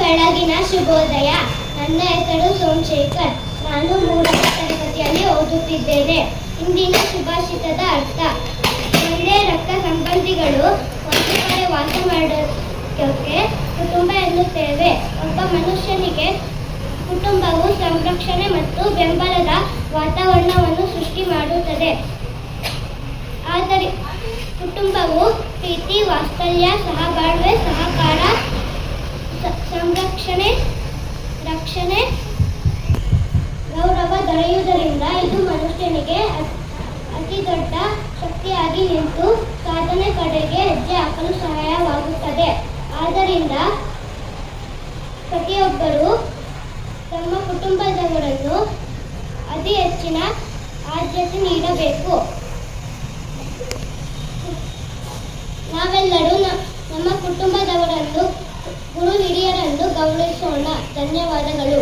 ಬೆಳಗಿನ ಶುಭೋದಯ. ನನ್ನ ಹೆಸರು ಸೋಮಶೇಖರ್. ನಾನು 3ನೇ ತರಗತಿಯಲ್ಲಿ ಓದುತ್ತಿದ್ದೇನೆ. ಇಂದಿನ ಸುಭಾಷಿತದ ಅರ್ಥ: ಒಂದೇ ರಕ್ತ ಸಂಬಂಧಿಗಳು ಒಂದು ಕಡೆ ವಾಸ ಮಾಡೋಕ್ಕೆ ಕುಟುಂಬ ಎನ್ನುತ್ತೇವೆ. ಒಬ್ಬ ಮನುಷ್ಯನಿಗೆ ಕುಟುಂಬವು ಸಂರಕ್ಷಣೆ ಮತ್ತು ಬೆಂಬಲದ ವಾತಾವರಣವನ್ನು ಸೃಷ್ಟಿ ಮಾಡುತ್ತದೆ. ಆದರೆ ಕುಟುಂಬವು ಪ್ರೀತಿ, ವಾತ್ಸಲ್ಯ, ಸಹಬಾಳ್ವೆ, ಸಹಕಾರ, ಸಂರಕ್ಷಣೆ, ರಕ್ಷಣೆ, ಗೌರವ ದೊರೆಯುವುದರಿಂದ ಇದು ಮನುಷ್ಯನಿಗೆ ಅತಿ ದೊಡ್ಡ ಶಕ್ತಿಯಾಗಿ ನಿಂತು ಸಾಧನೆ ಕಡೆಗೆ ಹೆಜ್ಜೆ ಹಾಕಲು ಸಹಾಯವಾಗುತ್ತದೆ. ಆದ್ದರಿಂದ ಪ್ರತಿಯೊಬ್ಬರೂ ತಮ್ಮ ಕುಟುಂಬದವರನ್ನು ಅತಿ ಹೆಚ್ಚಿನ ಆದ್ಯತೆ ನೀಡಬೇಕು. ನಾವೆಲ್ಲರೂ ನಮ್ಮ ಕುಟುಂಬದವರನ್ನು, ಗುರು ಹಿರಿಯರನ್ನು ಗೌರವಿಸೋಣ. ಧನ್ಯವಾದಗಳು.